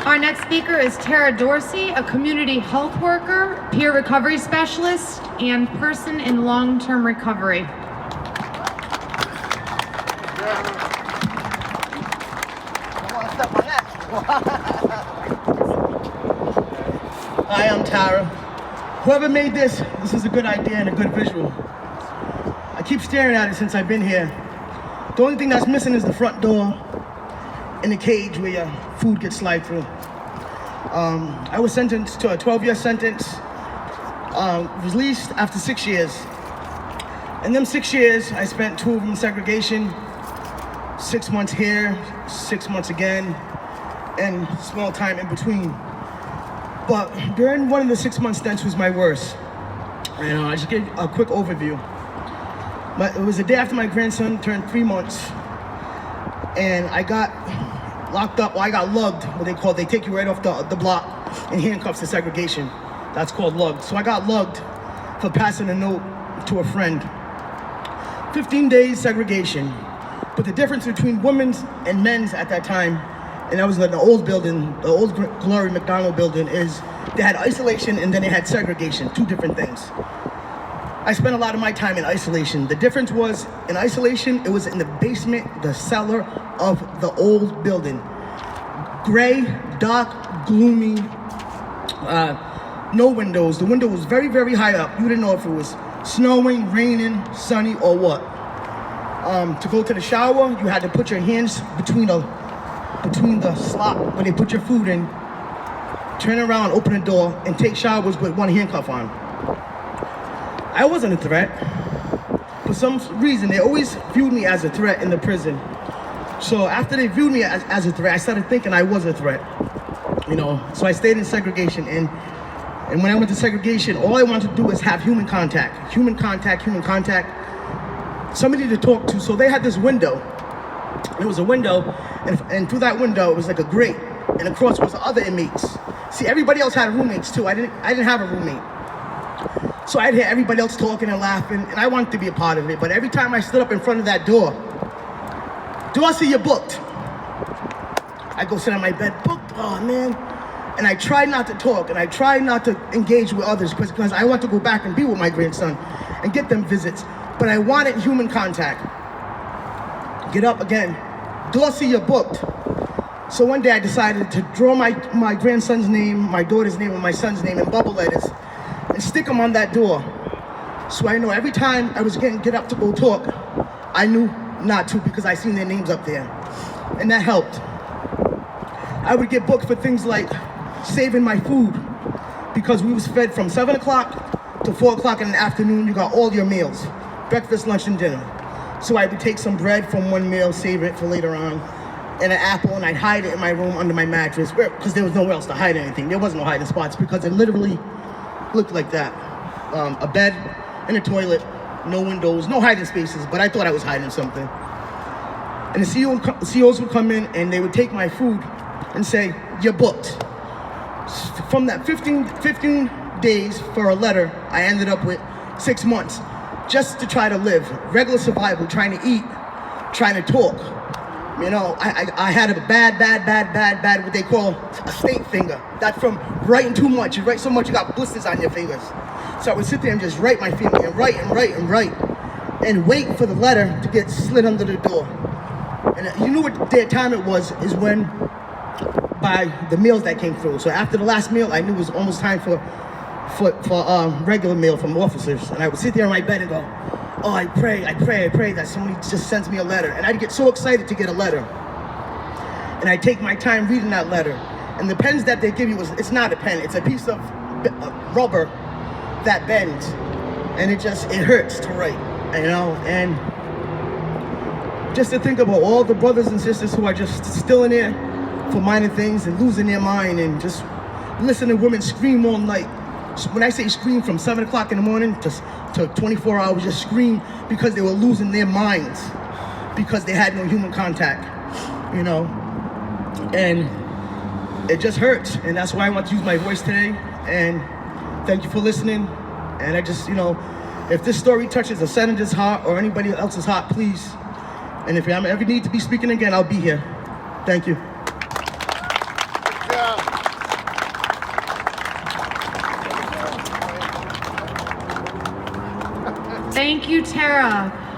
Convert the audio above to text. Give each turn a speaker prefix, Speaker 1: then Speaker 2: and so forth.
Speaker 1: Our next speaker is Tara Dorsey, a community health worker, peer recovery specialist, and person in long-term recovery.
Speaker 2: Hi, I'm Tara. Whoever made this is a good idea and a good visual. I keep staring at it since I've been here. The only thing that's missing is the front door and the cage where your food gets slid through. I was sentenced to a 12-year sentence, released after 6 years. In them 6 years, I spent 2 of them in segregation, 6 months here, 6 months again, and small time in between. But during one of the 6 month stints was my worst. And I just give a quick overview. It was the day after my grandson turned 3 months, and I got locked up, or I got lugged, what they take you right off the block in handcuffs to segregation. That's called lugged. So I got lugged for passing a note to a friend. 15 days segregation. But the difference between women's and men's at that time, and that was in the old building, the old Glory McDonald building, is they had isolation and then they had segregation, 2 different things. I spent a lot of my time in isolation. The difference was, in isolation, it was in the basement, the cellar of the old building. Gray, dark, gloomy, no windows. The window was very, very high up. You didn't know if it was snowing, raining, sunny, or what. To go to the shower, you had to put your hands between the slot where they put your food in, turn around, open the door, and take showers with one handcuff on. I wasn't a threat. For some reason, they always viewed me as a threat in the prison. So after they viewed me as a threat, I started thinking I was a threat. So I stayed in segregation. And when I went to segregation, all I wanted to do was have human contact. Human contact. Somebody to talk to. So they had this window. It was a window, and through that window, it was like a grate. And across was the other inmates. See, everybody else had roommates too. I didn't have a roommate. So I'd hear everybody else talking and laughing, and I wanted to be a part of it. But every time I stood up in front of that door, Dorsey, you're booked. I go sit on my bed, booked, oh man. And I tried not to talk, and I tried not to engage with others because I want to go back and be with my grandson and get them visits. But I wanted human contact. Get up again. Dorsey, you're booked. So one day I decided to draw my grandson's name, my daughter's name, and my son's name in bubble letters and stick them on that door. So I know every time I was get up to go talk, I knew not to because I seen their names up there. And that helped. I would get booked for things like saving my food because we was fed from 7 o'clock to 4 o'clock in the afternoon. You got all your meals, breakfast, lunch, and dinner. So I would take some bread from one meal, save it for later on, and an apple, and I'd hide it in my room under my mattress because there was nowhere else to hide anything. There was no hiding spots because it literally looked like that. A bed and a toilet, no windows, no hiding spaces, but I thought I was hiding something. And the COs would come in and they would take my food and say, you're booked. From that 15 days for a letter, I ended up with 6 months just to try to live. Regular survival, trying to eat, trying to talk. I had a bad, what they call a state finger. That's from writing too much. You write so much, you got blisters on your fingers. So I would sit there and just write my finger and write and wait for the letter to get slid under the door. And you knew what their time it was is when, by the meals that came through. So after the last meal, I knew it was almost time for regular meal from officers. And I would sit there on my bed and go, oh, I pray that somebody just sends me a letter. And I'd get so excited to get a letter. And I'd take my time reading that letter. And the pens that they give you, it's not a pen, it's a piece of rubber that bends. And it hurts to write, And just to think about all the brothers and sisters who are just still in there for minor things and losing their mind and just listening to women scream all night. When I say scream, from 7 o'clock in the morning to 24 hours, just scream because they were losing their minds because they had no human contact, and it just hurts. And that's why I want to use my voice today. And thank you for listening. And I just, if this story touches a senator's heart or anybody else's heart, please. And if I ever need to be speaking again, I'll be here. Thank you.
Speaker 3: Good job.
Speaker 1: Thank you, Tara.